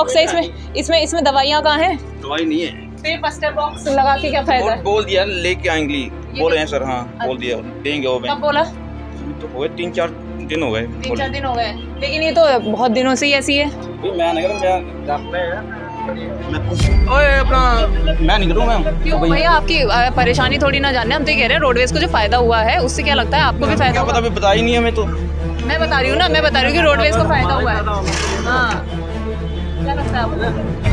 Box है इसमें इसमें इसमें दवाइयाँ कहाँ हैं? दवाई नहीं है। फिर बस्टर बॉक्स लगा के क्या फायदा? बोल दिया लेके आएंगे, बोले हैं सर। हाँ बोल दिया देंगे वो। कब बोला? तो हो गए 3-4 दिन हो गए। 3-4 दिन हो गए, लेकिन ये तो बहुत दिनों से ही ऐसी है। ओए अपना मैं नहीं करूँ मैं। क्यों भैया, आपकी परेशानी थोड़ी ना जानने, हम तो ये कह रहे हैं रोडवेज को जो फायदा हुआ है उससे क्या लगता है आपको भी फायदा? क्या पता, अभी पता ही नहीं हमें तो। मैं बता रही हूँ ना, मैं बता रही हूँ कि रोडवेज को फायदा हुआ है। हाँ, क्या लगता है आपको?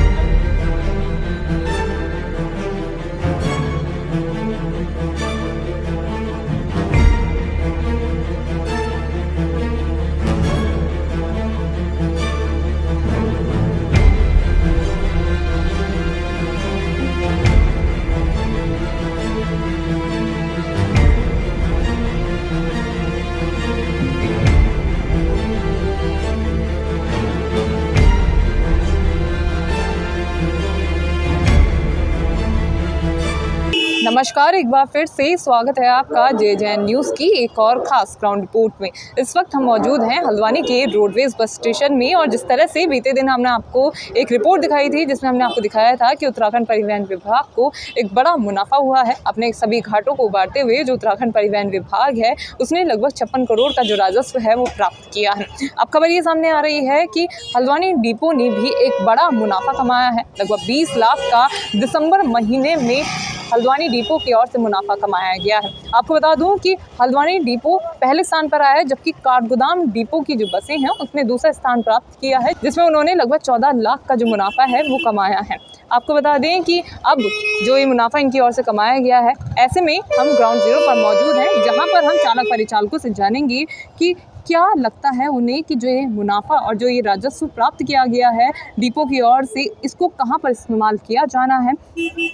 नमस्कार, एक बार फिर से स्वागत है आपका JJN न्यूज़ की एक और ख़ास ग्राउंड रिपोर्ट में। इस वक्त हम मौजूद हैं हल्द्वानी के रोडवेज बस स्टेशन में, और जिस तरह से बीते दिन हमने आपको एक रिपोर्ट दिखाई थी जिसमें हमने आपको दिखाया था कि उत्तराखंड परिवहन विभाग को एक बड़ा मुनाफा हुआ है अपने सभी घाटों को उबारते हुए। जो उत्तराखंड परिवहन विभाग है उसने लगभग 56 करोड़ का जो राजस्व है वो प्राप्त किया है। अब खबर ये सामने आ रही है कि हल्द्वानी डिपो ने भी एक बड़ा मुनाफा कमाया है। लगभग 20 लाख का दिसंबर महीने में हल्द्वानी डिपो की ओर से मुनाफा कमाया गया है। आपको बता दूं कि हल्द्वानी डिपो पहले स्थान पर आया है, जबकि काठगोदाम डिपो की जो बसें हैं उसने दूसरा स्थान प्राप्त किया है, जिसमें उन्होंने लगभग 14 लाख का जो मुनाफा है वो कमाया है। आपको बता दें कि अब जो ये मुनाफा इनकी ओर से कमाया गया है, ऐसे में हम ग्राउंड जीरो पर मौजूद हैं, जहाँ पर हम चालक परिचालकों से जानेंगे कि क्या लगता है उन्हें कि जो ये मुनाफा और जो ये राजस्व प्राप्त किया गया है डिपो की ओर से, इसको कहाँ पर इस्तेमाल किया जाना है।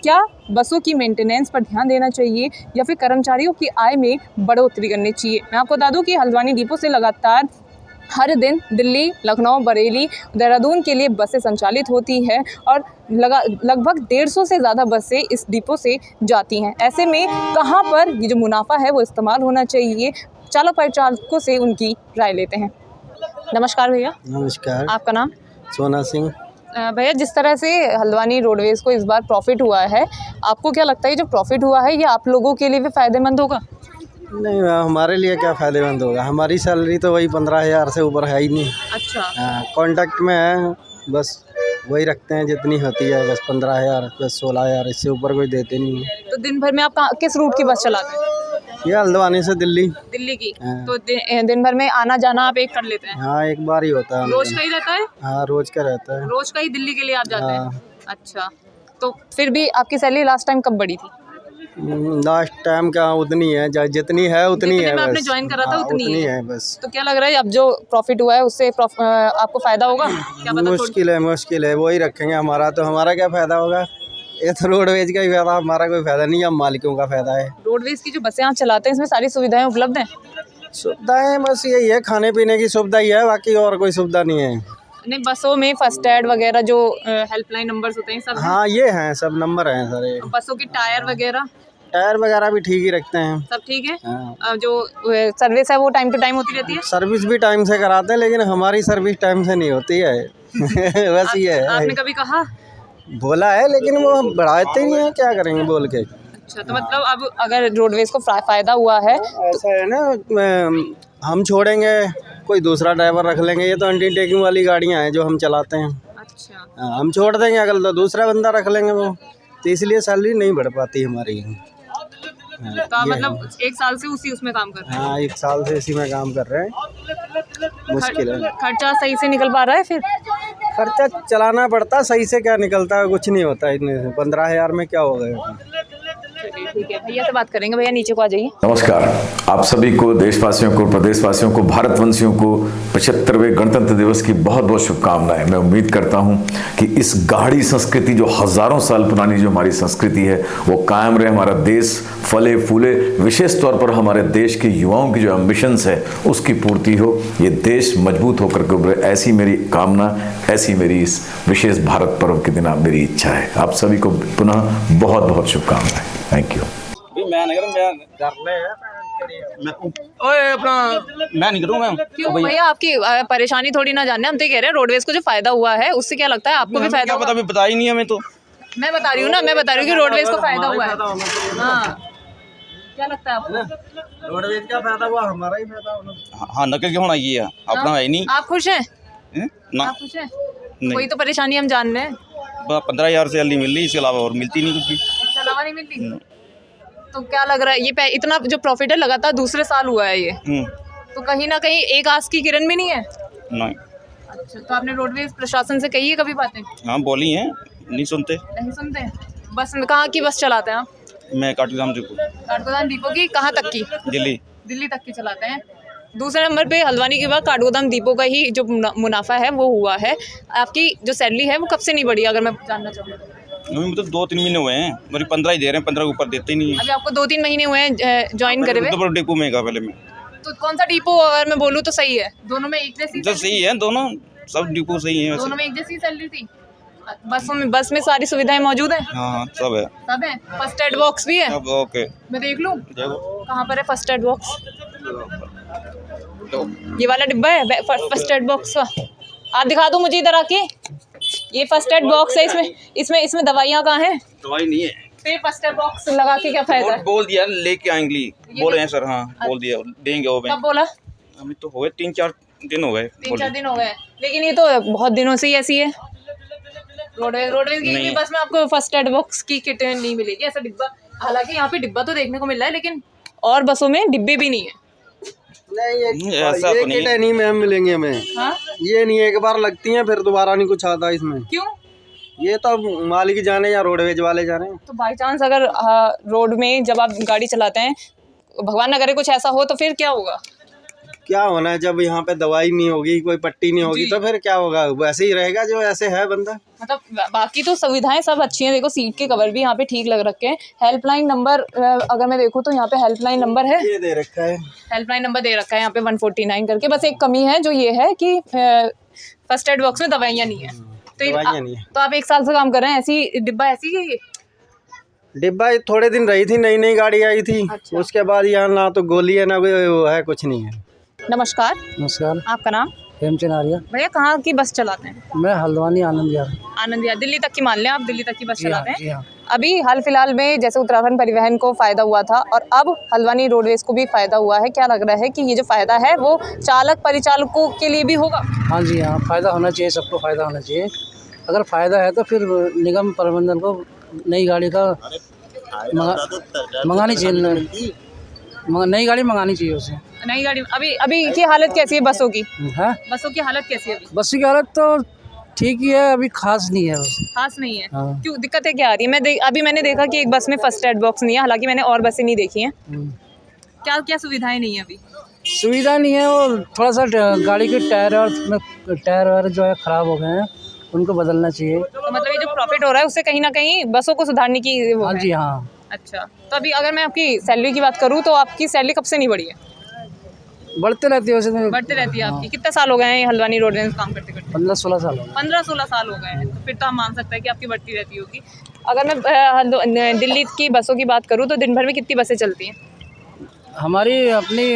क्या बसों की मेंटेनेंस पर ध्यान देना चाहिए या फिर कर्मचारियों की आय में बढ़ोतरी करनी चाहिए। मैं आपको बता दूं कि हल्द्वानी डिपो से लगातार हर दिन दिल्ली, लखनऊ, बरेली, देहरादून के लिए बसें संचालित होती हैं, और लगभग 150 से ज़्यादा बसें इस डिपो से जाती हैं। ऐसे में कहाँ पर ये जो मुनाफा है वो इस्तेमाल होना चाहिए, चालक परिचालकों से उनकी राय लेते हैं। नमस्कार भैया। नमस्कार। आपका नाम? सोना सिंह। भैया, जिस तरह से हल्द्वानी रोडवेज को इस बार प्रॉफिट हुआ है, आपको क्या लगता है जो प्रॉफिट हुआ है ये आप लोगों के लिए भी फ़ायदेमंद होगा? नहीं, हमारे लिए क्या फ़ायदेमंद होगा, हमारी सैलरी तो वही 15,000 से ऊपर है ही नहीं। अच्छा। कॉन्टैक्ट में है, बस वही रखते हैं जितनी होती है, बस 15,000, बस 16,000, इससे ऊपर कोई देते नहीं है। तो दिन भर में आप किस रूट की बस चलाते हैं? ये हल्द्वानी से दिल्ली। दिल्ली की। तो दिन भर में आना जाना आप एक कर लेते हैं? हाँ, एक बार ही होता है। रोज का ही रहता है? हाँ, रोज का रहता है। रोज का ही दिल्ली के लिए आप जाते हैं? अच्छा, तो फिर भी आपकी सैलरी लास्ट टाइम कब बढ़ी थी? लास्ट टाइम का उतनी है, जितनी है उतनी है, आपने ज्वाइन करा था उतनी है बस। तो क्या लग रहा है अब जो प्रॉफिट हुआ है उससे आपको फायदा होगा? क्या पता, मुश्किल है, वही रखेंगे। हमारा क्या फायदा होगा, ये तो रोडवेज का ही फायदा, हमारा कोई फायदा नहीं है, हम मालिकों का फायदा है। रोडवेज की जो बसें आप चलाते हैं इसमें सारी सुविधाएं उपलब्ध हैं? सुविधाएं बस यही है, खाने पीने की सुविधा ही है, बाकी और कोई सुविधा नहीं है। नहीं, बसों में फर्स्ट एड वगैरह जो हेल्पलाइन नंबर्स होते हैं सब? हाँ, ये हैं, सब नंबर हैं सारे। बसों के टायर वगैरह भी ठीक ही रखते हैं, सब ठीक है। हाँ। जो सर्विस है वो टाइम टू टाइम होती रहती है? सर्विस भी टाइम से कराते हैं, लेकिन हमारी सर्विस टाइम से नहीं होती है। बस ये है। आपने कभी कहा? बोला है, लेकिन वो बढ़ाते ही नहीं है, क्या करेंगे बोल के। अच्छा, तो मतलब अब अगर रोडवेज को फायदा हुआ है ऐसा है ना, हम छोड़ेंगे कोई दूसरा ड्राइवर रख लेंगे, ये तो अंडरटेकिंग वाली गाड़ियाँ हैं जो हम चलाते हैं। अच्छा। हम छोड़ देंगे, अगर तो दूसरा बंदा रख लेंगे वो, तो इसलिए सैलरी नहीं बढ़ पाती हमारी। तो आप मतलब 1 साल से उसमें काम कर रहे हैं? हाँ, 1 साल से इसी में काम कर रहे हैं। मुश्किल है। खर्चा सही से निकल पा रहा है? फिर खर्चा चलाना पड़ता, सही से क्या निकलता है, कुछ नहीं होता इतने से। 15,000 में क्या होगा। ठीक है, भैया से बात करेंगे। भैया नीचे को आ जाइए। नमस्कार, आप सभी को, देशवासियों को, प्रदेशवासियों को, भारतवंशियों को 75वें गणतंत्र दिवस की बहुत बहुत शुभकामनाएं। मैं उम्मीद करता हूं कि इस गाढ़ी संस्कृति, जो हजारों साल पुरानी जो हमारी संस्कृति है, वो कायम रहे, हमारा देश फले फूले, विशेष तौर पर हमारे देश के युवाओं की जो एम्बिशंस है उसकी पूर्ति हो, ये देश मजबूत होकर के उभरे, ऐसी मेरी कामना, ऐसी मेरी इस विशेष भारत पर्व के दिन मेरी इच्छा है। आप सभी को पुनः बहुत बहुत शुभकामनाएं। Thank you. ओए अपना मैं नहीं करूँगा क्यों भैया, आपकी परेशानी थोड़ी ना जानने, हम तो ये कह रहे हैं रोडवेज को जो फायदा हुआ है उससे क्या लगता है आपको भी फायदा क्या पता, हुआ? अभी पता ही नहीं हमें तो। मैं बता रही हूँ ना, मैं बता रही हूँ कि रोडवेज को फायदा हुआ है। हाँ, क्या लगता है आपको? रोडवेज का फायदा हुआ, हमारा ही फायदा होना। हाँ नकल क्या होना ये है, अपना है ही नहीं। आप खुश हैं? हैं? ना आप खुश हैं? नहीं, कोई तो परेशानी हम जान रहे हैं, 15,000 सैलरी मिल रही, इसके अलावा और मिलती नहीं कुछ भी। इसके अलावा नहीं मिलती। तो क्या लग रहा है ये इतना जो प्रॉफिट है लगातार दूसरे साल हुआ है ये, तो कहीं ना कहीं एक आस की किरण भी नहीं है? नहीं। अच्छा, तो आपने रोडवेज प्रशासन से कही है कभी बातें? हाँ बोली हैं, नहीं सुनते। नहीं सुनते हैं। बस में कहाँ की बस चलाते हैं आप? मैं काठगोदाम डिपो, काठगोदाम डिपो की कहाँ तक की? दिल्ली। दिल्ली तक की चलाते हैं। दूसरे नंबर पे हल्द्वानी के बाद काठगोदाम डिपो का ही जो मुनाफा है वो हुआ है। आपकी जो सैलरी है वो कब से नहीं बढ़ी, अगर मैं जानना चाहूँ तो? अभी मतलब 2-3 महीने हुए हैं, मेरी 15 ही दे रहे हैं, 15 के ऊपर देते ही नहीं है। अभी आपको 2-3 महीने हुए हैं ज्वाइन करे हुए, तो डिपो में का पहले मैं तो कौन सा डिपो अगर मैं बोलूँ तो सही है? दोनों में एक जैसी तो सही है, दोनों सब डिपो सही है दोनों वैसे। में एक जैसी सैलरी थी? बस में सारी सुविधाएं मौजूद हैं? हाँ हाँ सब है। सब है? फर्स्ट एड बॉक्स भी है? अब ओके मैं देख लूँ देखो कहाँ पर है फर्स्ट एड बॉक्स? ये वाला डिब्बा है फर्स्ट एड बॉक्स का, आप दिखा दो मुझे इधर आके। ये फर्स्ट एड बॉक्स है, इसमें दवाइयाँ कहाँ हैं? दवाई नहीं है। फिर फर्स्ट एड बॉक्स लगा के क्या फायदा है? बोल दिया लेके आएंगे, बोले हैं सर। हाँ बोल दिया देंगे वो। कब बोला? हमें तो हो गए 3-4 दिन हो गए। 3-4 दिन हो गए, लेकिन ये तो बहुत दिनों से ही ऐसी है। रोडवेज की नहीं। बस में आपको फर्स्ट एड बॉक्स की किट नहीं मिलेगी, ऐसा डिब्बा। हालांकि यहाँ पे डिब्बा तो देखने को मिल रहा है, लेकिन और बसों में डिब्बे भी नहीं है। नहीं, ऐसा ये तो नहीं किटें नहीं मैम मिलेंगे हमें। हाँ? ये नहीं, एक बार लगती हैं फिर दोबारा नहीं कुछ आता इसमें। क्यों? ये तो मालिक जाने या रोडवेज वाले जाने। तो बाई चांस अगर रोड में जब आप गाड़ी चलाते हैं, भगवान न करे कुछ ऐसा हो, तो फिर क्या होगा? क्या होना है, जब यहाँ पे दवाई नहीं होगी, कोई पट्टी नहीं होगी, तो फिर क्या होगा? वैसे ही रहेगा जो ऐसे है बंदा। मतलब बाकी तो सुविधाएं सब अच्छी हैं। देखो सीट के कवर भी यहाँ पे ठीक लग रखे हैं। हेल्पलाइन नंबर अगर मैं देखूँ तो यहाँ पे हेल्पलाइन नंबर है, ये दे रखा है, हेल्पलाइन नंबर दे रखा है यहाँ पे 149 करके। बस एक कमी है जो ये है कि फर्स्ट एड बॉक्स में दवाइयाँ नहीं है। दवाइयाँ नहीं है। तो आप 1 साल से काम कर रहे हैं, ऐसी डिब्बा ऐसी है ये? डिब्बा थोड़े दिन रही थी, नई गाड़ी आई थी। अच्छा। उसके बाद यहाँ ना तो गोली है ना कोई वो है, कुछ नहीं है। नमस्कार, नमस्कार, आपका नाम? हेमचंद आर्या। भैया कहाँ की बस चलाते हैं? मैं हल्द्वानी आनंद विहार। आनंद विहार, दिल्ली तक की मान लें आप, दिल्ली तक की बस चलाते हैं। जी हाँ। अभी हाल फिलहाल में जैसे उत्तराखंड परिवहन को फायदा हुआ था और अब हल्द्वानी रोडवेज को भी फायदा हुआ है, क्या लग रहा है कि ये जो फायदा है वो चालक परिचालकों के लिए भी होगा? हाँ जी हाँ, फ़ायदा होना चाहिए, सबको फ़ायदा होना चाहिए। अगर फ़ायदा है तो फिर निगम प्रबंधन को नई गाड़ी का मंगानी चाहिए, नई गाड़ी मंगानी चाहिए उसे। नई गाड़ी अभी की हालत कैसी है बसों की? है बसों की हालत कैसी है अभी? बस की हालत तो ठीक ही है, अभी खास नहीं है बस। खास नहीं है? हाँ। क्यों, दिक्कतें क्या आ रही है? अभी मैंने देखा कि एक बस में फर्स्ट एड बॉक्स नहीं है, हालांकि मैंने और बसें नहीं देखी हैं। क्या क्या सुविधाएं नहीं है अभी? सुविधा नहीं है, वो थोड़ा सा गाड़ी के टायर वायर जो है ख़राब हो गए हैं, उनको बदलना चाहिए। तो मतलब ये जो प्रॉफिट हो रहा है उससे कहीं ना कहीं बसों को सुधारने की वो हाँ है। जी हाँ। अच्छा, तो अभी अगर मैं आपकी सैलरी की बात करूँ तो आपकी सैलरी कब से नहीं बढ़ी है? बढ़ते रहती है वैसे तो। बढ़ते रहती है आपकी। कितने साल हो गए हैं हल्द्वानी रोड में काम करते करते? 15-16 साल हो गए। 15-16 साल हो गए हैं, तो फिर तो हम मान सकते हैं कि आपकी बढ़ती रहती होगी। अगर मैं दिल्ली की बसों की बात करूँ तो दिन भर में कितनी बसें चलती हैं? हमारी अपनी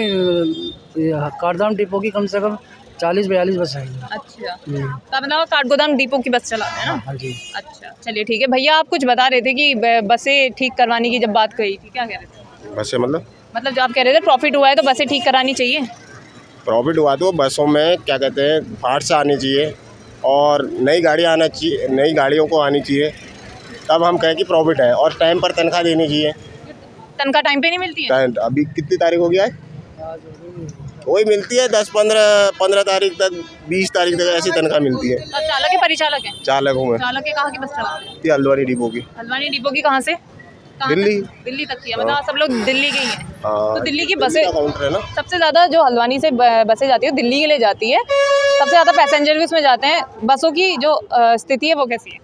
काठगोदाम डिपो की कम से कम 40-42 बस है। अच्छा, तो आप बताओ काठगोदाम डिपो की बस चलाते हैं ना? हाँ जी। अच्छा, चलिए ठीक है। भैया आप कुछ बता रहे थे कि बसें ठीक करवाने की जब बात कही थी, क्या कह रहे थे? बसें मतलब जो आप कह रहे थे प्रॉफिट हुआ है तो बसें ठीक करानी चाहिए। प्रॉफिट हुआ तो बसों में क्या कहते हैं पार्ट्स आने चाहिए और नई गाड़ी आना चाहिए, नई गाड़ियों को आनी चाहिए, तब हम कहें कि प्रॉफिट है। और टाइम पर तनख्वाह देनी चाहिए। तनख्वाह टाइम पे नहीं मिलती है? अभी कितनी तारीख हो गया है? वही मिलती है 10-15 तारीख तक, 20 तारीख तक ऐसी तनख्वाह मिलती है। आप चालक है परिचालक है? चालक हूँ मैं। चालक है, कहाँ की बस चलाते हैं? ये हल्द्वानी डिपो की। हल्द्वानी डिपो की कहाँ से? दिल्ली। दिल्ली तक की है, मतलब आप सब लोग दिल्ली के ही हैं। हाँ, तो दिल्ली की बसें काउंटर है ना। सबसे ज़्यादा जो हल्द्वानी से बसें जाती है दिल्ली के लिए जाती है, सबसे ज़्यादा पैसेंजर भी उसमें जाते हैं। बसों की जो स्थिति है वो कैसी है?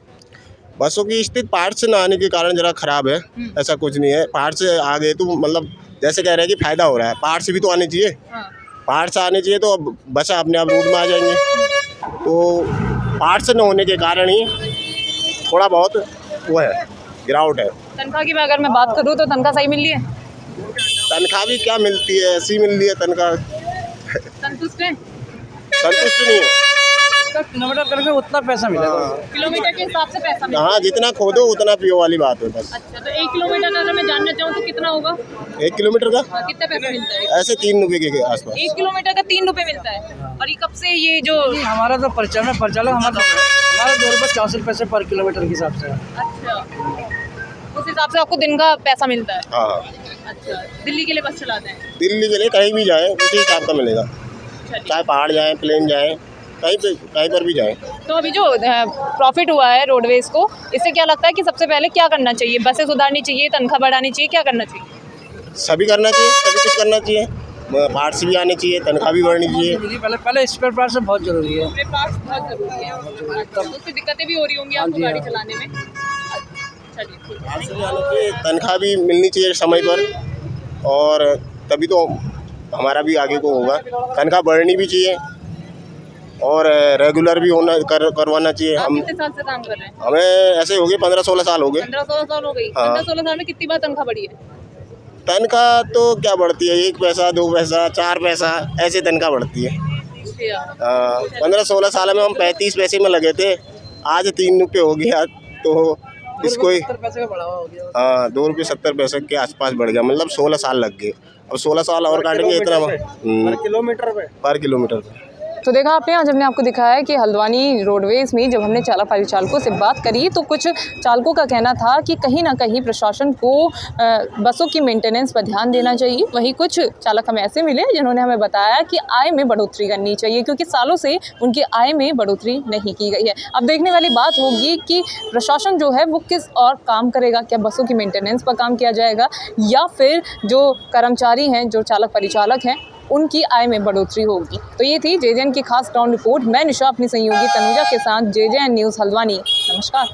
बसों की स्थिति पार्ट्स न आने के कारण जरा खराब है। ऐसा कुछ नहीं है, पार्ट्स आ गए तो मतलब जैसे कह रहे हैं कि फ़ायदा हो रहा है, पार्ट्स भी तो आने चाहिए। हाँ। पार्ट्स आने चाहिए तो अब बस अपने आप रूट में आ जाएंगे। तो पार्ट्स न होने के कारण ही थोड़ा बहुत वो है, गिरावट है। तनख्वाह की मैं अगर मैं बात करूँ तो तनख्वाह सही मिल रही है? तनख्वाह भी क्या मिलती है, ऐसी मिल रही है तनख्वाह, संतुष्ट हैं? संतुष्ट नहीं है। किलोमीटर करके उतना पैसा मिलेगा। किलोमीटर के हिसाब से पैसा मिलता हाँ, जितना खोदो उतना पियो वाली बात है बस। है। अच्छा, तो 1 किलोमीटर का अगर मैं जानना चाहूँ तो कितना होगा? 1 किलोमीटर का हाँ, कितना पैसा मिलता है? ऐसे 3 रुपये के आसपास। 1 किलोमीटर का 3 रुपए मिलता है। और ये कब से ये जो हमारा तो परिचालन हमारा 2 रुपये 64 पैसे पर किलोमीटर के हिसाब से। अच्छा, उस हिसाब से आपको दिन का पैसा मिलता है? हाँ, अच्छा, दिल्ली के लिए बस चलाते हैं? दिल्ली के लिए कहीं भी जाए उसी हिसाब का मिलेगा, चलिए। चाहे पहाड़ जाए, प्लेन जाए, कहीं पर भी जाए। तो अभी जो प्रॉफिट हुआ है रोडवेज को, इससे क्या लगता है कि सबसे पहले क्या करना चाहिए? बसें सुधारनी चाहिए, तनख्वाह बढ़ानी चाहिए, क्या करना चाहिए? सभी करना चाहिए, सभी कुछ करना चाहिए, पार्ट्स भी आने चाहिए, तनख्वाह भी बढ़नी चाहिए। पहले स्पेयर पार्ट से बहुत जरूरी है। स्पेयर पार्ट्स बहुत जरूरी है। अच्छा, तो उससे दिक्कतें भी हो रही होंगी आपको गाड़ी चलाने में। चलिए, ठीक है। पार्ट्स भी आने चाहिए, तनख्वाह भी मिलनी चाहिए समय पर, और तभी तो हमारा भी आगे को होगा। तनख्वाह बढ़नी भी चाहिए और रेगुलर भी करवाना चाहिए। आप हम कितने साल से काम कर रहे हैं? हमें ऐसे हो गए 15-16 साल हो गए। 15-16 साल हो गई। हाँ। 15-16 साल में कितनी बार तनख्वाह बढ़ी है? तनख्वाह तो क्या बढ़ती है, 1 पैसा, 2 पैसा, 4 पैसा, ऐसे तनख्वाह बढ़ती है। 15-16 साल में हम 35 पैसे में लगे थे, आज 3 रुपये हो गया, तो इसको ही 70 पैसे का बढ़ावा हो गया। हाँ, 2 रुपये 70 पैसे के आसपास बढ़ गया, मतलब 16 साल लग गए। अब 16 साल और काटेंगे इतना पर किलोमीटर पे। तो देखा आपने, आज हमने आपको दिखाया कि हल्द्वानी रोडवेज में जब हमने चालक परिचालकों से बात करी तो कुछ चालकों का कहना था कि कहीं ना कहीं प्रशासन को बसों की मेंटेनेंस पर ध्यान देना चाहिए। वहीं कुछ चालक हमें ऐसे मिले जिन्होंने हमें बताया कि आय में बढ़ोतरी करनी चाहिए, क्योंकि सालों से उनकी आय में बढ़ोतरी नहीं की गई है। अब देखने वाली बात होगी कि प्रशासन जो है वो किस और काम करेगा, क्या बसों की मेंटेनेंस पर काम किया जाएगा या फिर जो कर्मचारी हैं, जो चालक परिचालक हैं, उनकी आय में बढ़ोतरी होगी। तो ये थी जेजेएन की खास ग्राउंड रिपोर्ट। मैं निशा अपनी सहयोगी तनुजा के साथ, जेजेएन न्यूज़ हल्द्वानी। नमस्कार।